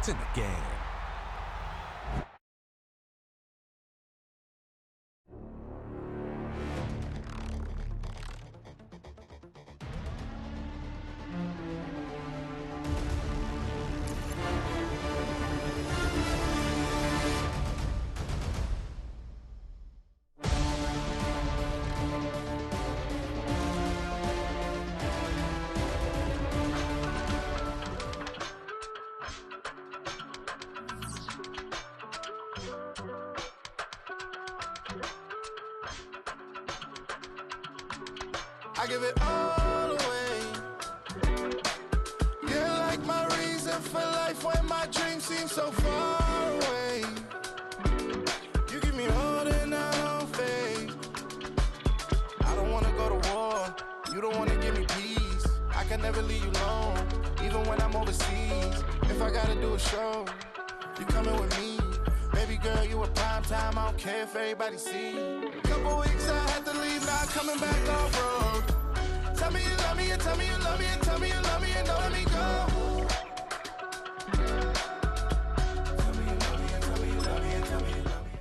It's in the game. I give it all away. You're like my reason for life when my dreams seem so far away. You give me all that I don't fade. I don't wanna go to war. You don't wanna give me peace. I can never leave you alone, even when I'm overseas. If I gotta do a show, you coming with me. Baby girl, you a prime time. I don't care if everybody see. Couple weeks I had to leave, now I'm coming back off road. Tell me you love me, and tell me you love me, and tell me you love me, and don't let me go. Tell me you love me, and tell me you love me, and tell me you love me.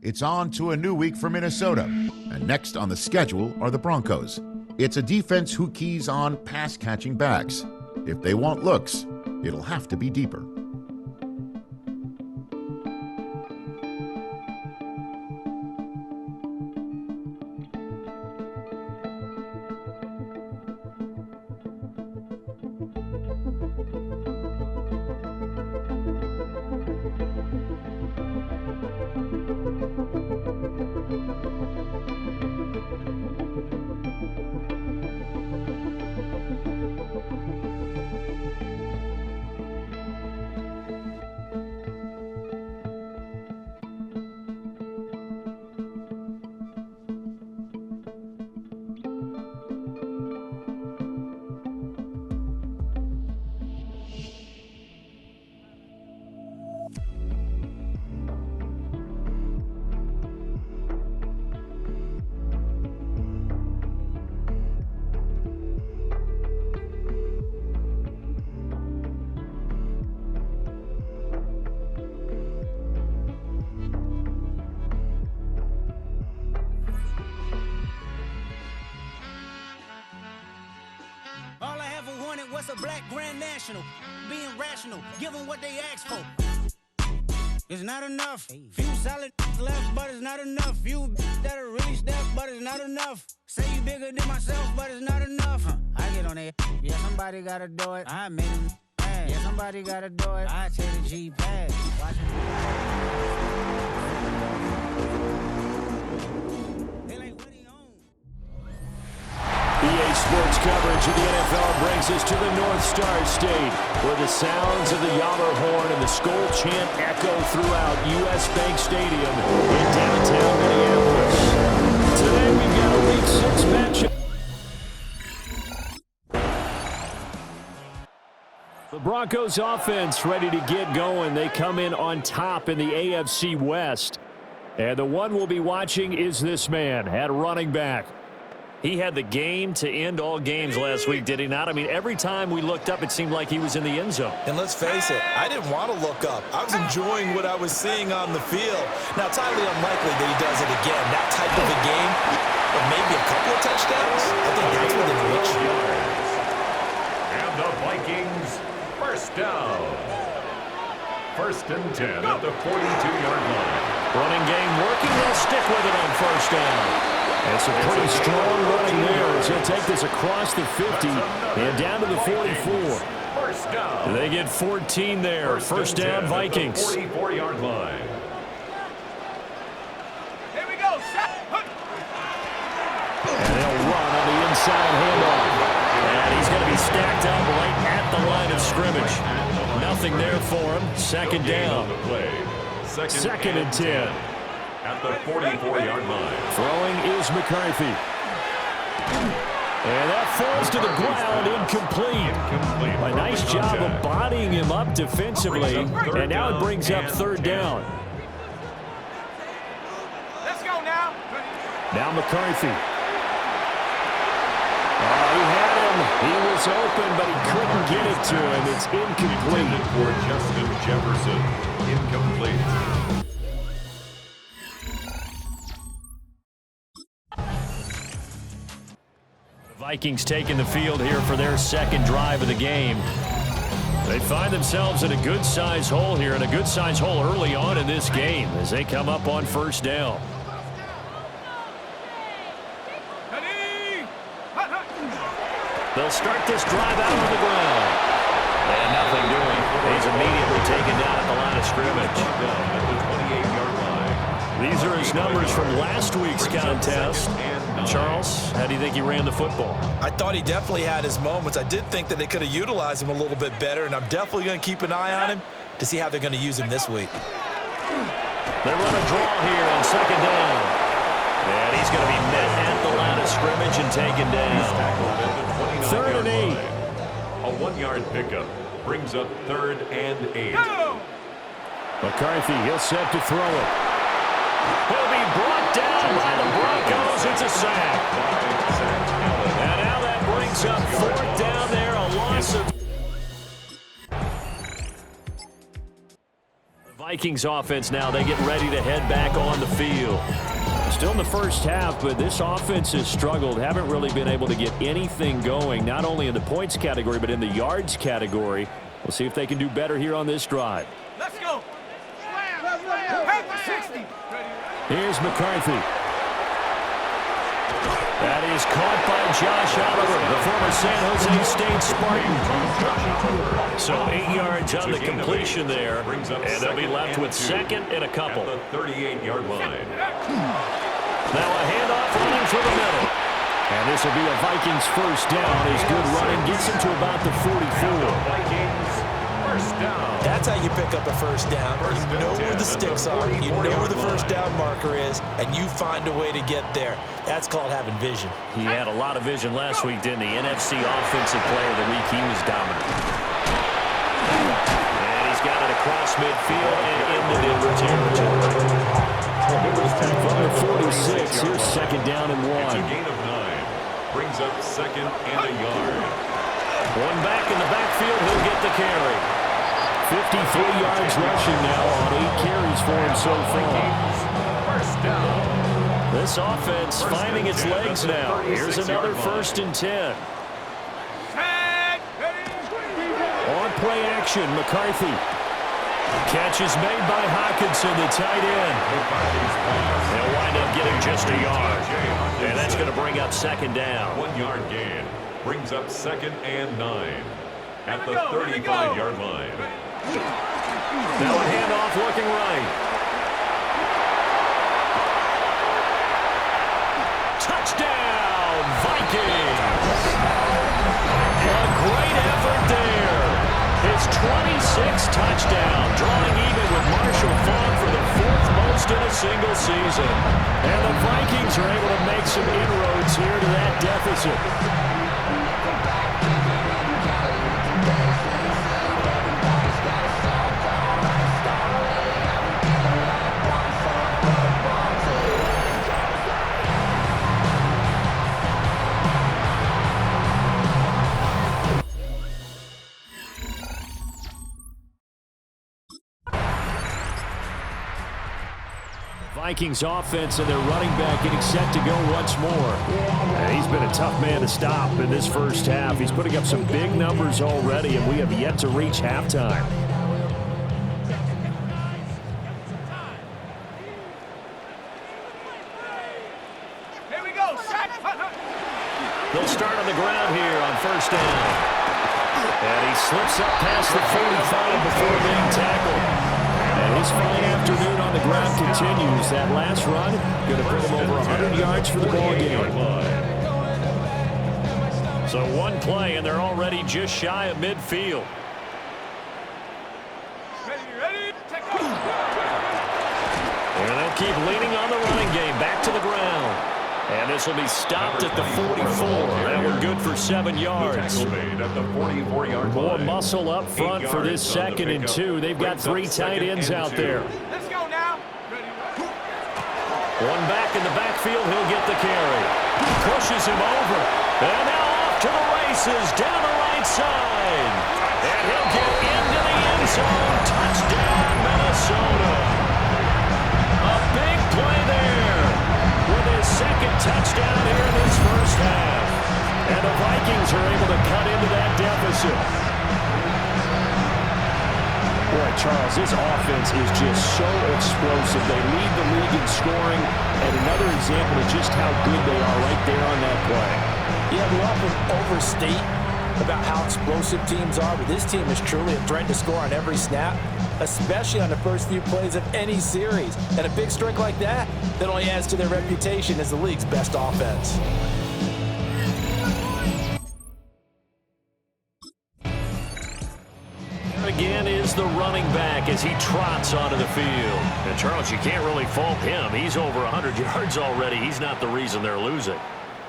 It's on to a new week for Minnesota, and next on the schedule are the Broncos. It's a defense who keys on pass-catching backs. If they want looks, it'll have to be deeper. What's a black grand national? Being rational, give them what they ask for. It's not enough. Few solid left, but it's not enough. Few that are really step, but it's not enough. Say you bigger than myself, but it's not enough. I get on it. Yeah, somebody gotta do it. I made him mad. Yeah, somebody gotta do it. I take the G-pad. Watch EA Sports coverage of the NFL brings us to the North Star State, where the sounds of the Yammer horn and the Skol chant echo throughout U.S. Bank Stadium in downtown Minneapolis. Today we've got a Week 6 matchup. The Broncos offense ready to get going. They come in on top in the AFC West. And the one we'll be watching is this man at running back. He had the game to end all games last week, did he not? I mean, every time we looked up, it seemed like he was in the end zone. And let's face it, I didn't want to look up. I was enjoying what I was seeing on the field. Now, it's highly unlikely that he does it again. That type of a game, or maybe a couple of touchdowns, I think that's within reach. And the Vikings, first down. First and 10 at the 42-yard line. Running game working. They'll stick with it on first down. It's a pretty strong running there as he'll take this across the 50 and down to the 44. First down. They get 14 there. First down, Vikings. 44-yard line. Here we go. And they'll run on the inside handoff. And he's going to be stacked up right at the line of scrimmage. Nothing there for him. Second down. Second and 10. At the 44-yard line. Throwing is McCarthy. And that falls to the ground, incomplete. A nice job of bodying him up defensively. And now it brings up third down. Let's go now. Now McCarthy. He had him. He was open, but he couldn't get it to him. It's incomplete. Intended for Justin Jefferson. Incomplete. The Vikings taking the field here for their second drive of the game. They find themselves in a good-sized hole here, and a good-sized hole early on in this game as they come up on first down. They'll start this drive out on the ground. And nothing doing. He's immediately taken down at the line of scrimmage. At the 28-yard line. These are his numbers from last week's contest. Charles, how do you think he ran the football? I thought he definitely had his moments. I did think that they could have utilized him a little bit better, and I'm definitely going to keep an eye on him to see how they're going to use him this week. They run a draw here on second down. And he's going to be met at the line of scrimmage and taken down. Third and 8. A 1-yard pickup brings up 3rd and 8. McCarthy, he'll set to throw it. He'll be brought down by the Broncos. It's a sack. And now that brings up 4th down there, a loss of... The Vikings offense now, they get ready to head back on the field. Still in the first half, but this offense has struggled. Haven't really been able to get anything going, not only in the points category, but in the yards category. We'll see if they can do better here on this drive. Let's go. Here's McCarthy. That is caught by Josh Oliver, the former San Jose State Spartan. So 8 yards on the completion there, and they'll be left with 2nd and a couple. At the 38-yard line. Now a handoff running for the middle. And this will be a Vikings first down as good running gets him to about the 44. Vikings first down. That's how you pick up a first down. You know where the sticks are. You know where the first down marker is, and you find a way to get there. That's called having vision. He had a lot of vision last week, didn't he? NFC Offensive Player of the Week. He was dominant. And he's got it across midfield and into Denver territory. From the 46, here's 2nd down and 1. It's a gain of 9. Brings up 2nd and a yard. One back in the backfield, he'll get the carry. 53 yards rushing now on 8 carries for him so far. First down. This offense finding its legs now. Here's another 1st and 10. On play action, McCarthy. Catch is made by Hawkinson, the tight end. They'll wind up getting just a yard. And that's going to bring up 2nd down. 1-yard gain. Brings up 2nd and 9. At the 35-yard line. Now a handoff looking right. Touchdown, Vikings! A great effort there. His 26th touchdown, drawing even with Marshall Faulk for the 4th most in a single season. And the Vikings are able to make some inroads here to that deficit. Vikings offense and their running back getting set to go once more. He's been a tough man to stop in this first half. He's putting up some big numbers already, and we have yet to reach halftime. Here we go. They'll start on the ground here on first down. And he slips up past the 45 before being tackled. And his fine afternoon on the ground continues. That last run going to put him over 100 yards for the ball game. So one play, and they're already just shy of midfield. Ready, take off. And they'll keep leaning on the running game. Back to the ground. And this will be stopped at the 44. That one good for 7 yards. Tackle made at the 44-yard More line. muscle up front for this 2nd and 2. They've got 3 tight ends out there. Let's go now. Ready. One back in the backfield. He'll get the carry. Pushes him over. And now off to the races down the right side. And he'll get into the end zone. Touchdown, Minnesota. A big play there with his second touchdown here in this first half. And the Vikings are able to cut into that deficit. Boy, Charles, this offense is just so explosive. They lead the league in scoring, and another example of just how good they are right there on that play. Yeah, we often overstate about how explosive teams are, but this team is truly a threat to score on every snap, especially on the first few plays of any series. And a big streak like that only adds to their reputation as the league's best offense. Again is the running back as he trots onto the field. And Charles, you can't really fault him. He's over 100 yards already. He's not the reason they're losing.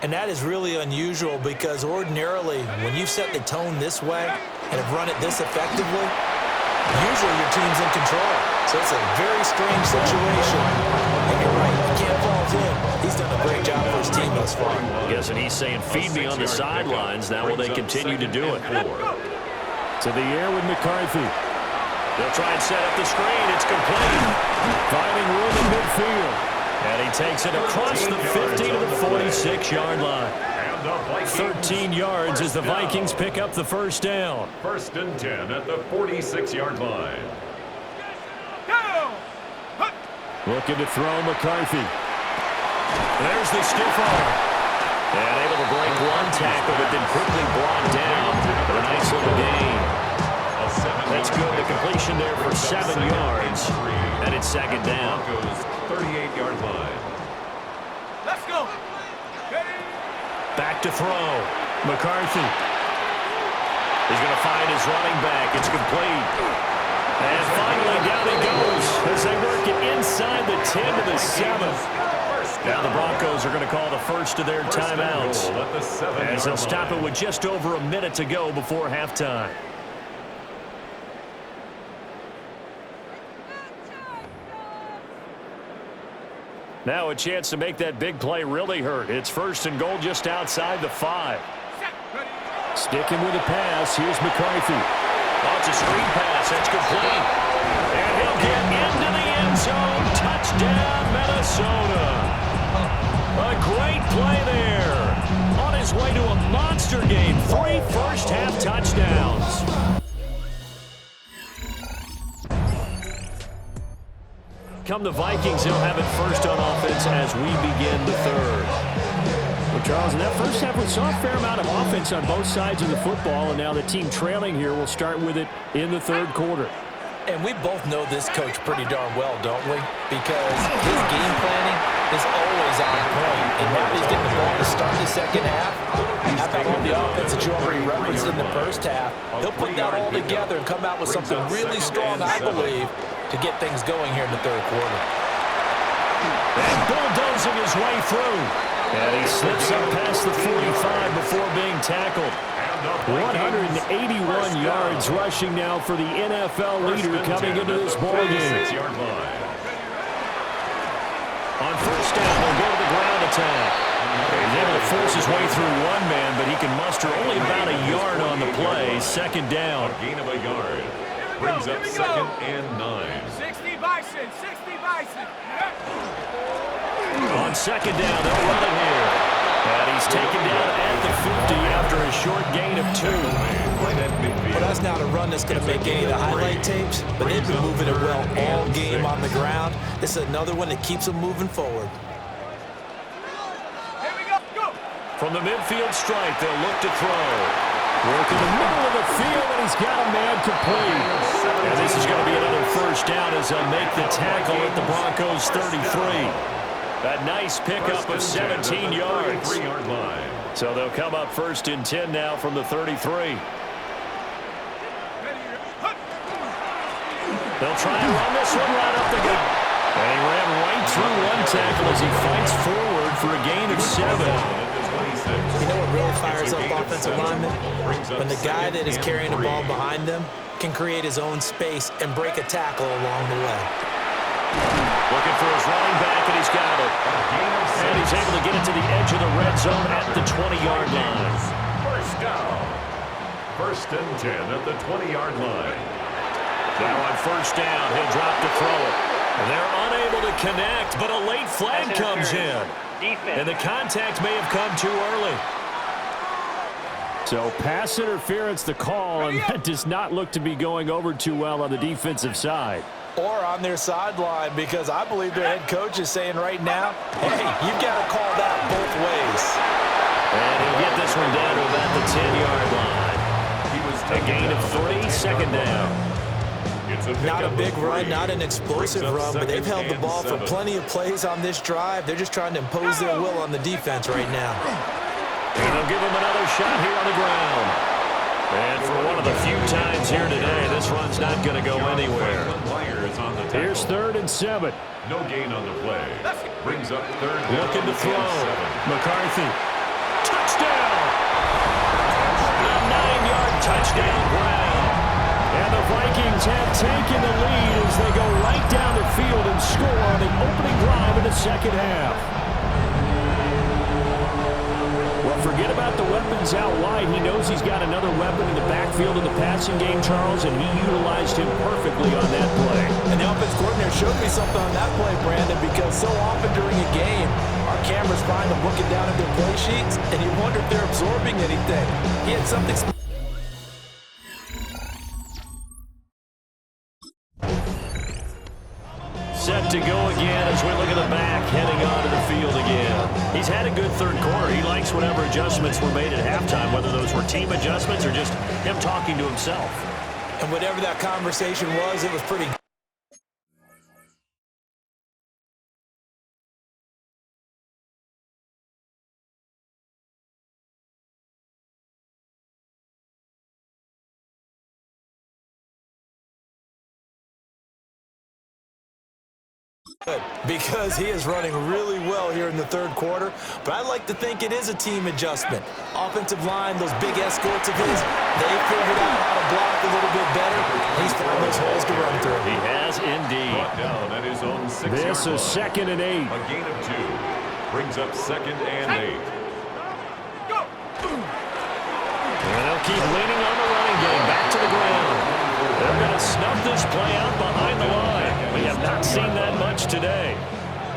And that is really unusual because ordinarily, when you've set the tone this way and have run it this effectively, usually your team's in control. So it's a very strange situation. And you're right, you can't fault him. He's done a great job for his team thus far. Guessing he's saying, feed me on the sidelines. Now will they continue to do it? To the air with McCarthy. They'll try and set up the screen. It's complete. Finding room in midfield. And he takes it across the 50 to the 46-yard line. 13 yards as the Vikings pick up the first down. First and 10 at the 46-yard line. Looking to throw McCarthy. There's the stiff arm. And able to break one tackle, but then quickly brought down for a nice little gain. That's good. The completion there for 7 yards. And it's second down. 38-yard line. Let's go. Back to throw. McCarthy. He's going to find his running back. It's complete. And finally down he goes as they work it inside the 10 to the 7. Now the Broncos are going to call the first of their timeouts as they'll stop it with just over a minute to go before halftime. Now a chance to make that big play really hurt. It's first and goal just outside the 5. Sticking with the pass. Here's McCarthy. Oh, it's a screen pass. That's complete. And he'll get into the end zone. Touchdown, Minnesota. A great play there. On his way to a monster game. 3 first-half touchdowns. Come the Vikings, they'll have it first on offense as we begin the third. Well, Charles, in that first half, we saw a fair amount of offense on both sides of the football, and now the team trailing here will start with it in the third quarter. And we both know this coach pretty darn well, don't we? Because his game planning is always on point. And now he's getting the ball to start the second half. How about all the offense that you already referenced in the first half? He'll put that all together and come out with something really strong, I believe, to get things going here in the third quarter. And bulldozing his way through. And he slips up past the 45 before being tackled. 181 yards rushing now for the NFL leader coming into this ballgame. On first down, they'll go to the ground attack. He's able to force his way through one man, but he can muster only about a yard on the play. Second down. A gain of a yard. Brings up second and 9. 60 Bison, 60 Bison. On second down, they'll run it here. And he's taken down at the 50 after a short gain of 2. For us now to run that's going to make any of the highlight tapes, but they've been moving it well all game on the ground. This is another one that keeps them moving forward. Here we go. Go. From the midfield stripe, they'll look to throw. Work in the middle of the field, and he's got a man complete. And this is going to be another first down as they'll make the tackle at the Broncos' 33. A nice pickup of 17 yards. So they'll come up first and 10 now from the 33. They'll try and run this one right up the gut. And he ran right through one tackle as he fights forward for a gain of 7. You know what really fires up offensive linemen? When the guy that is carrying the ball behind them can create his own space and break a tackle along the way. Looking for his running back, and he's got it. And he's able to get it to the edge of the red zone at the 20-yard line. First down. First and 10 at the 20-yard line. Now on first down, he'll drop to throw it. They're unable to connect, but a late flag comes in. And the contact may have come too early. So pass interference the call, and that does not look to be going over too well on the defensive side. Or on their sideline, because I believe their head coach is saying right now, hey, you've got to call that both ways. And he'll get this one down to about the 10-yard line. A gain of 3, second down. Not a big run, not an explosive run, but they've held the ball for plenty of plays on this drive. They're just trying to impose their will on the defense right now. And they'll give him another shot here on the ground. And for one of the few times here today, this run's not going to go anywhere. Here's 3rd and 7. No gain on the play. Brings up 3rd down. Looking to throw. McCarthy. Touchdown! A 9-yard touchdown ground. And the Vikings have taken the lead as they go right down the field and score on the opening drive in the second half. Well, forget about the weapons out wide. He knows he's got another weapon in the backfield in the passing game, Charles, and he utilized him perfectly on that play. And the offense coordinator showed me something on that play, Brandon, because so often during a game, our cameras find them looking down at their play sheets, and you wonder if they're absorbing anything. He had something. Set to go again as we look at the back, heading onto the field again. He's had a good third quarter. He likes whatever adjustments were made at halftime, whether those were team adjustments or just him talking to himself. And whatever that conversation was, it was pretty good. Because he is running really well here in the third quarter. But I like to think it is a team adjustment. Offensive line, those big escorts of his, they figured out how to block a little bit better. He's found those holes to run through. He has indeed. Brought down at his own 6-yard This is 2nd and 8. A gain of 2. Brings up 2nd and 8. Go! And they'll keep leaning on the running game. Back to the ground. They're going to snuff this play out behind the line. We have not seen that much today.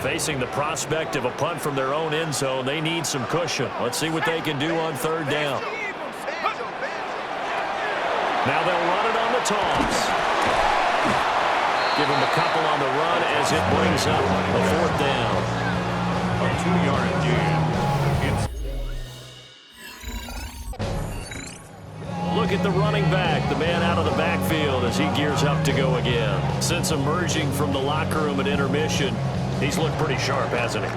Facing the prospect of a punt from their own end zone, they need some cushion. Let's see what they can do on 3rd down. Now they'll run it on the toss. Give them a couple on the run as it brings up a 4th down. A 2-yard gain. Look at the running back, the man out of the backfield as he gears up to go again. Since emerging from the locker room at intermission, he's looked pretty sharp, hasn't he?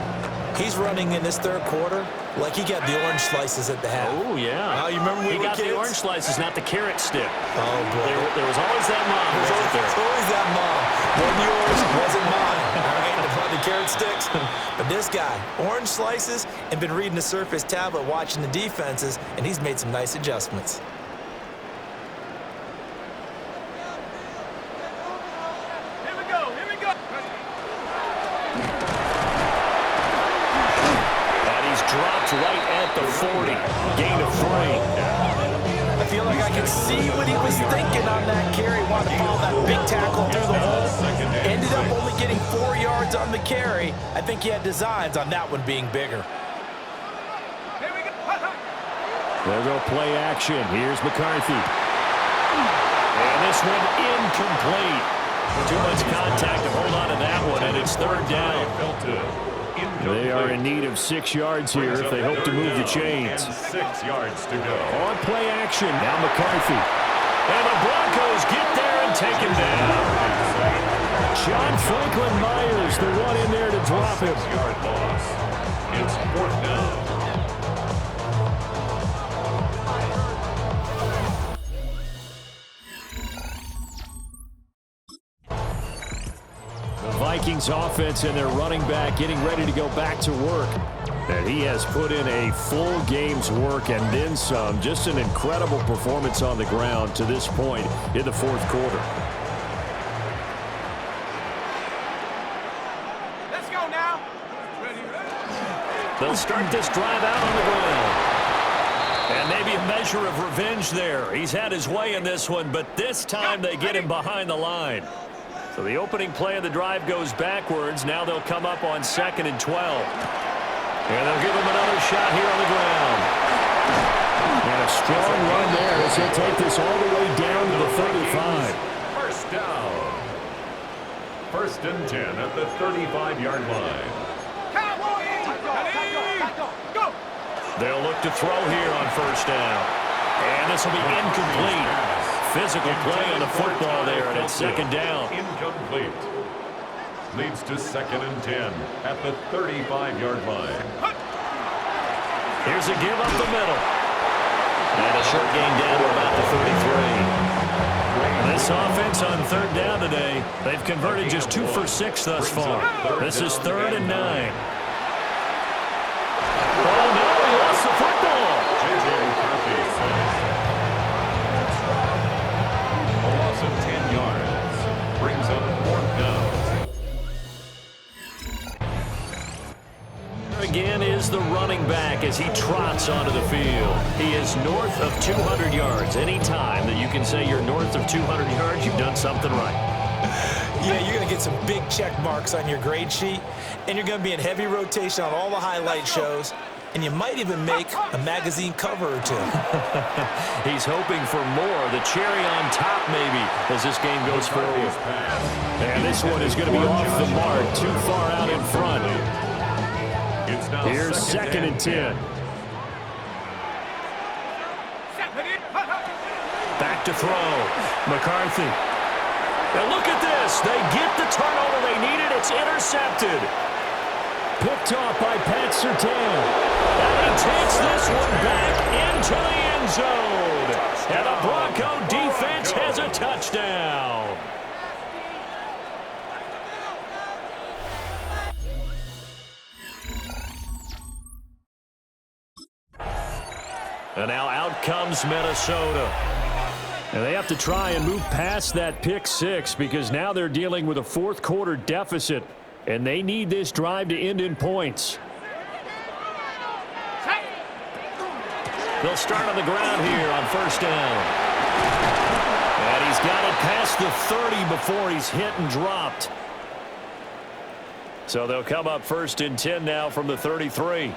He's running in this third quarter like he got the orange slices at the half. Oh, yeah. Oh, you remember when he we were got kids? the orange slices, not the carrot stick. Oh, boy. There was always that mom. There's always that mom. Wasn't yours, wasn't mine. All right, the carrot sticks. But this guy, orange slices, and been reading the Surface tablet, watching the defenses, and he's made some nice adjustments. Right at the 40. Gain of 3. I feel like I can see what he was thinking on that carry. Wanted to follow that big tackle through the hole. Ended up only getting 4 yards on the carry. I think he had designs on that one being bigger. They'll go play action. Here's McCarthy. And this one incomplete. Too much contact to hold on to that one, and it's 3rd down. They are in need of 6 yards here if they hope to move the chains. 6 yards to go. On play action, now McCarthy. And the Broncos get there and take him down. John Franklin Myers, the one in there to drop him. 6-yard loss. It's 4th down. Vikings offense and their running back getting ready to go back to work. And he has put in a full game's work and then some. Just an incredible performance on the ground to this point in the 4th quarter. Let's go now. They'll start this drive out on the ground. And maybe a measure of revenge there. He's had his way in this one, but this time they get him behind the line. So the opening play of the drive goes backwards. Now they'll come up on 2nd and 12. And they'll give him another shot here on the ground. And a strong run there as he'll take this all the way down to the 35. First down. 1st and 10 at the 35-yard line. Go! They'll look to throw here on 1st down. And this will be incomplete. Physical play on the football there, and it's 2nd down. Incomplete. Leads to 2nd and 10 at the 35-yard line. Here's a give up the middle. And a short gain down to about the 33. This offense on 3rd down today, they've converted just 2 for 6 thus far. This is 3rd and 9. Oh, no, he lost the football. A loss of 10 yards brings up 4th down. Again is the running back as he trots onto the field. He is north of 200 yards. Any time that you can say you're north of 200 yards, you've done something right. Yeah, you're going to get some big check marks on your grade sheet, and you're going to be in heavy rotation on all the highlight shows, and you might even make a magazine cover or two. He's hoping for more, the cherry on top maybe, as this game goes forward. And this one is going to be off the mark, too far out in front. Here's 2nd and 10. Back to throw. McCarthy. And look at this. They get the turnover they needed. It's intercepted. Picked off by Pat Surtain. And he takes this one back into the end zone. And the Bronco defense has a touchdown. And now out comes Minnesota. And they have to try and move past that pick 6 because now they're dealing with a 4th quarter deficit. And they need this drive to end in points. They'll start on the ground here on 1st down. And he's got it past the 30 before he's hit and dropped. So they'll come up 1st and 10 now from the 33.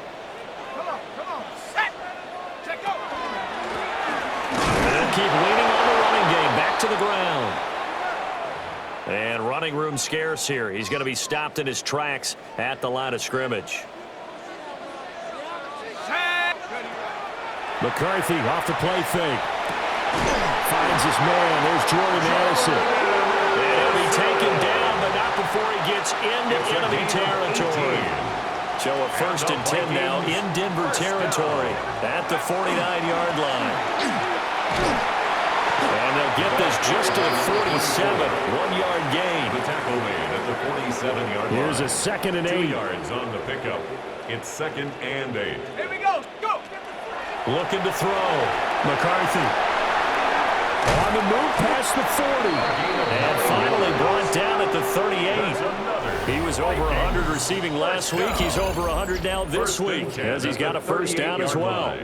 Keep leaning on the running game. Back to the ground. And running room scarce here. He's going to be stopped in his tracks at the line of scrimmage. McCarthy off the play fake. Finds his man. There's Jordan Addison. And he'll be taken down, but not before he gets into enemy territory. So a 1st and 10 now in Denver territory at the 49-yard line. And they'll get this just to the 47, 1-yard gain. The tackle made at the 47-yard line. Here's a 2nd and 8. 2 yards on the pickup. It's 2nd and 8. Here we go. Go. Looking to throw. McCarthy. On the move past the 40. And finally brought down at the 38. He was over 100 receiving last week. He's over 100 now this week as he's got a 1st down as well.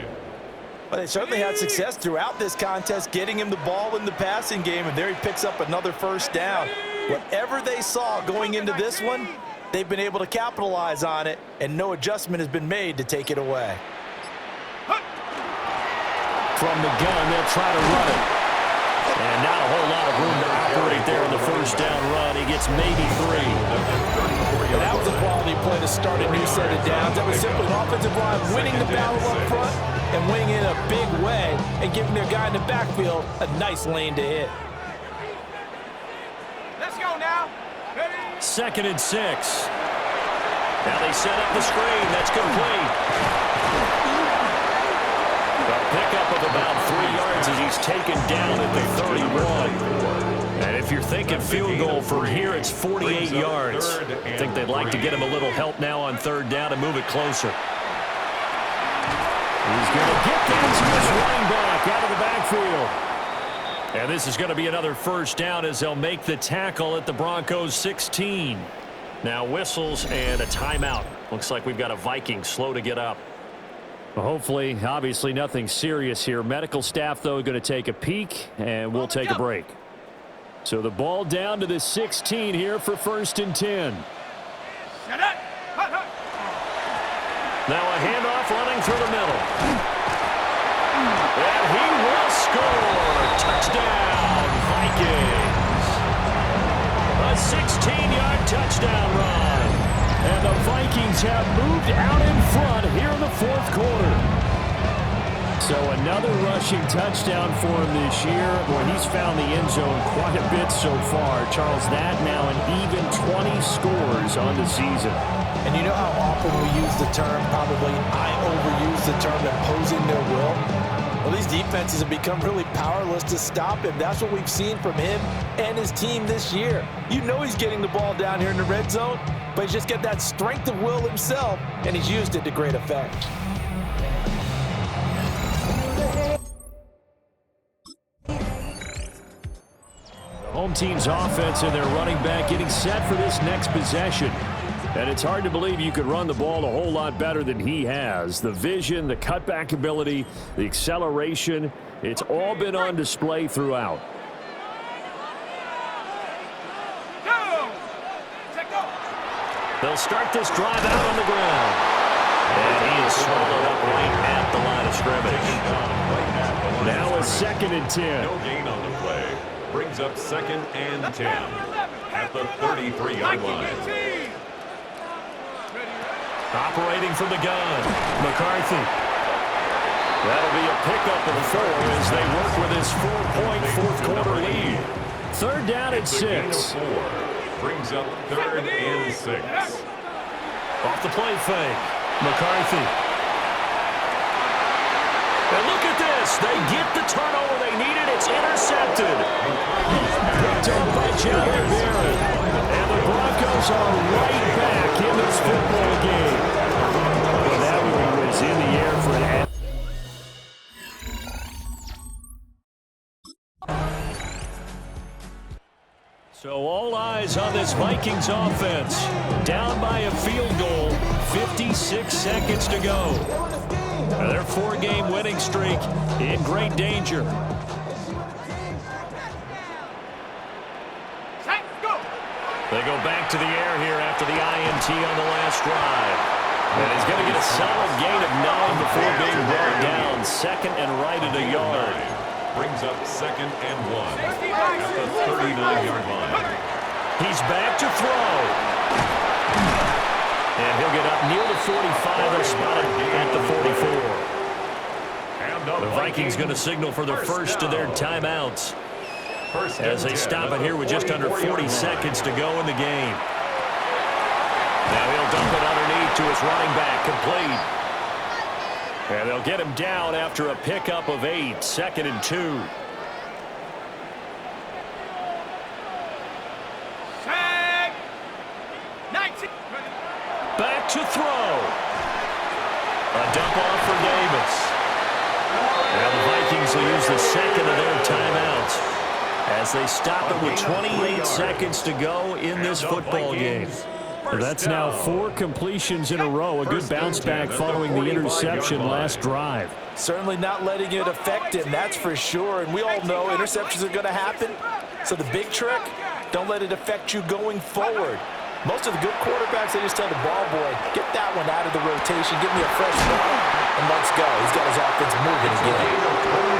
Well, they certainly had success throughout this contest, getting him the ball in the passing game, and there he picks up another 1st down. Whatever they saw going into this one, they've been able to capitalize on it, and no adjustment has been made to take it away. From the gun, they'll try to run it. And not a whole lot of room to operate there in the 1st down run. He gets maybe 3. That was a quality play to start a new set of downs. That was simply an offensive line winning the battle up front and winning in a big way and giving their guy in the backfield a nice lane to hit. Let's go now. Ready? 2nd and 6. Now they set up the screen. That's complete. A pickup of about 3 yards as he's taken down at the 31. And if you're thinking field goal from here, it's 48 yards. I think they'd like to get him a little help now on 3rd down and move it closer. He's going to get this running back out of the backfield. And this is going to be another 1st down as they'll make the tackle at the Broncos 16. Now whistles and a timeout. Looks like we've got a Viking slow to get up. Well, hopefully, obviously nothing serious here. Medical staff, though, going to take a peek, and we'll take a break. So the ball down to the 16 here for 1st and 10. Now a handoff running through the middle. And he will score. Touchdown, Vikings. A 16-yard touchdown run. And the Vikings have moved out in front here in the 4th quarter. So another rushing touchdown for him this year. Well, he's found the end zone quite a bit so far. Charles, that now an even 20 scores on the season. And you know how often we use the term, probably I overuse the term, imposing their will? Well, these defenses have become really powerless to stop him. That's what we've seen from him and his team this year. You know he's getting the ball down here in the red zone, but he's just got that strength of will himself, and he's used it to great effect. Home team's offense and their running back getting set for this next possession. And it's hard to believe you could run the ball a whole lot better than he has. The vision, the cutback ability, the acceleration, it's all been on display throughout. They'll start this drive out on the ground. And he is swallowed up right at the line of scrimmage. Now a 2nd and 10. No gain on the play. Brings up 2nd and 10 at the 33-yard line. Operating from the gun, McCarthy. That'll be a pickup of 4 as they work with his 4-point 4th quarter lead. 3rd down at 6. Brings up 3rd and 6. Off the play fake, McCarthy. And look at this. They get the turnover they needed. It's intercepted. Picked up by Jalen Barrett. And the Broncos are right back in this football game. Well, that one was in the air for an So all eyes on this Vikings offense. Down by a field goal, 56 seconds to go. Now their 4-game winning streak in great danger. They go back to the air here after the INT on the last drive. And he's going to get a solid gain of 9 before being brought down. 2nd and right at a yard. Brings up 2nd and 1 at the 39-yard line. He's back to throw. And he'll get up near the 45. They're spotted at the 44. The Vikings going to signal for the first of their timeouts as they stop it here with just under 40 seconds to go in the game. Now he'll dump it underneath to his running back, complete. And they'll get him down after a pickup of 8, 2nd and 2. Back to throw. A dump off for Davis. Now the Vikings will use the 2nd of their timeouts as they stop it with 28 seconds to go in this football game. That's now 4 completions in a row. A good bounce back following the interception last drive. Certainly not letting it affect him, that's for sure. And we all know interceptions are going to happen. So the big trick, don't let it affect you going forward. Most of the good quarterbacks, they just tell the ball boy, get that one out of the rotation, give me a fresh ball, and let's go. He's got his offense moving again.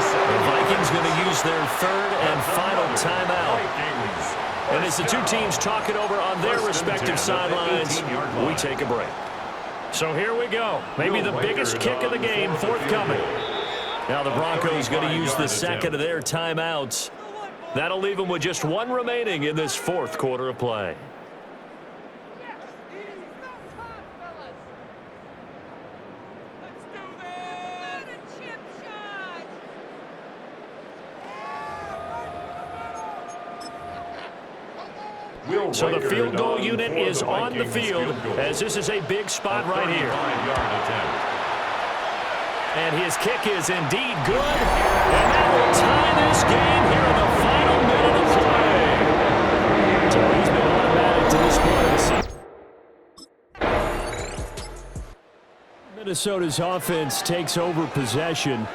The Vikings going to use their 3rd and final timeout. And as the two teams talk it over on their respective sidelines, we take a break. So here we go. Maybe the biggest kick of the game forthcoming. Now the Broncos going to use the 2nd of their timeouts. That'll leave them with just 1 remaining in this 4th quarter of play. So the field goal unit is on the field as this is a big spot right here. And his kick is indeed good. And that will tie this game here in the final minute of play. So he's been automatic to this point. Minnesota's offense takes over possession.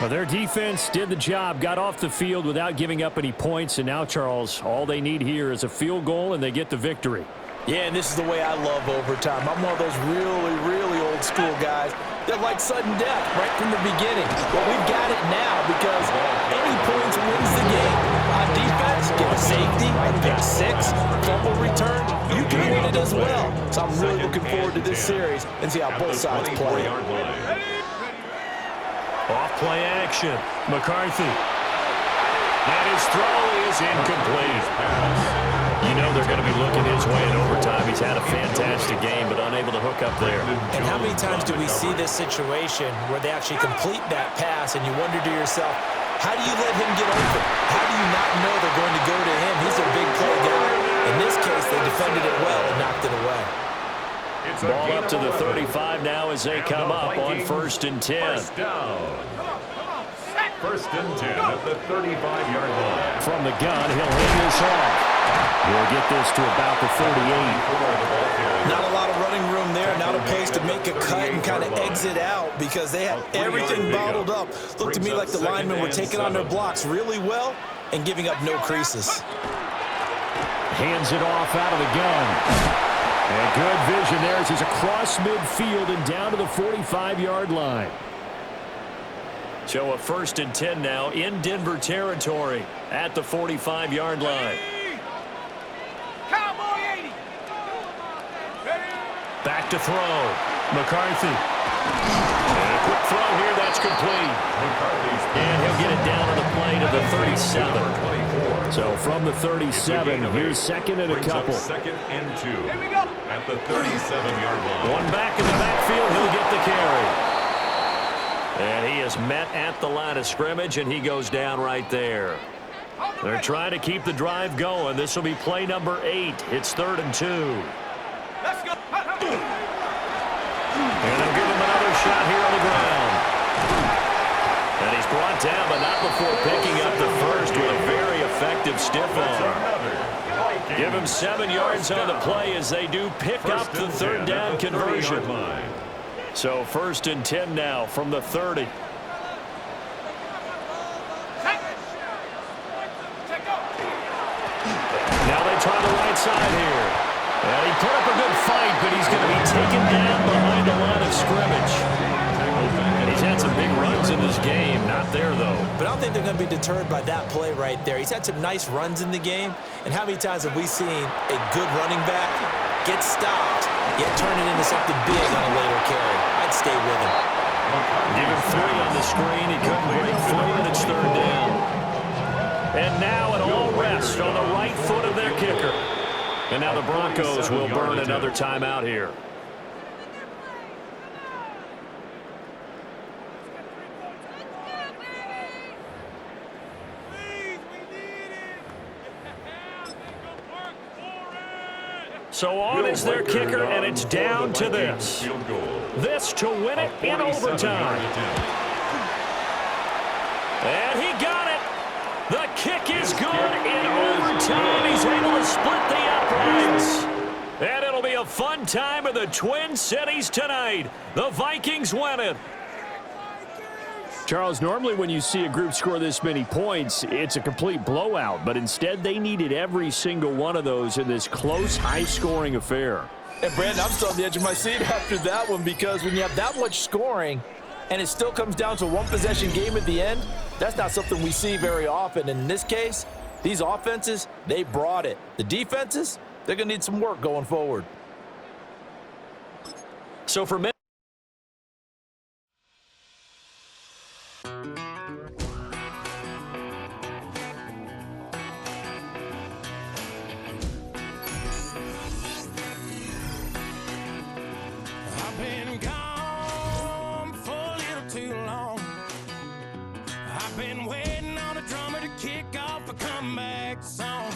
Well, their defense did the job, got off the field without giving up any points, and now, Charles, all they need here is a field goal, and they get the victory. Yeah, and this is the way I love overtime. I'm one of those really, really old school guys that like sudden death right from the beginning. But we've got it now because any points wins the game. On defense, get a safety, a pick six, fumble return, you can win it as well. So I'm really looking forward to this series and see how both sides play. Off play action. McCarthy. And his throw is incomplete. You know they're going to be looking his way in overtime. He's had a fantastic game, but unable to hook up there. And how many times do we see this situation where they actually complete that pass and you wonder to yourself, how do you let him get open? How do you not know they're going to go to him? He's a big play guy. In this case, they defended it well and knocked it away. Ball up to the 35 now as they come up on 1st and 10. First down. 1st and 10 at the 35-yard line. From the gun, he'll hand this off. We'll get this to about the 38. Not a lot of running room there. Not a place to make a cut and kind of exit out because they had everything bottled up. Looked to me like the linemen were taking on their blocks really well and giving up no creases. Hands it off out of the gun. And good vision there as he's across midfield and down to the 45-yard line. So a 1st and 10 now in Denver territory at the 45-yard line. Cowboy 80. Back to throw. McCarthy. And a quick throw here. That's complete. And he'll get it down on the play to the 37. So from the 37, here's 2nd and a couple. 2nd and 2 at the 37-yard line. One back in the backfield. He'll get the carry. And he is met at the line of scrimmage, and he goes down right there. They're trying to keep the drive going. This will be play number 8. It's 3rd and 2. Let's go. And they'll give him another shot here on the ground. And he's brought down, but not before picking up the first with a very effective stiff arm. Give him 7 yards on the play as they do pick up the 3rd down conversion. So 1st and 10 now from the 30. Now they try the right side here. And he put up a good fight, but he's going to be taken down behind the line of scrimmage. And he's had some big runs in this game. Not there, though. But I don't think they're going to be deterred by that play right there. He's had some nice runs in the game. And how many times have we seen a good running back get stopped, yet turn it into something big on a later carry? I'd stay with him. Give him 3 on the screen. He couldn't break free, and it's 3rd down. And now an all rest on the right foot of their kicker. And now the Broncos will burn another timeout here. So on is their kicker, and it's down to this. This to win it in overtime. And he got it. The kick is good in overtime. He's able to split the uprights. And it'll be a fun time in the Twin Cities tonight. The Vikings win it. Charles, normally when you see a group score this many points, it's a complete blowout. But instead, they needed every single one of those in this close, high-scoring affair. And, Brandon, I'm still on the edge of my seat after that one because when you have that much scoring and it still comes down to a one-possession game at the end, that's not something we see very often. And in this case, these offenses, they brought it. The defenses, they're going to need some work going forward. So for many, I've been gone for a little too long. I've been waiting on a drummer to kick off a comeback song.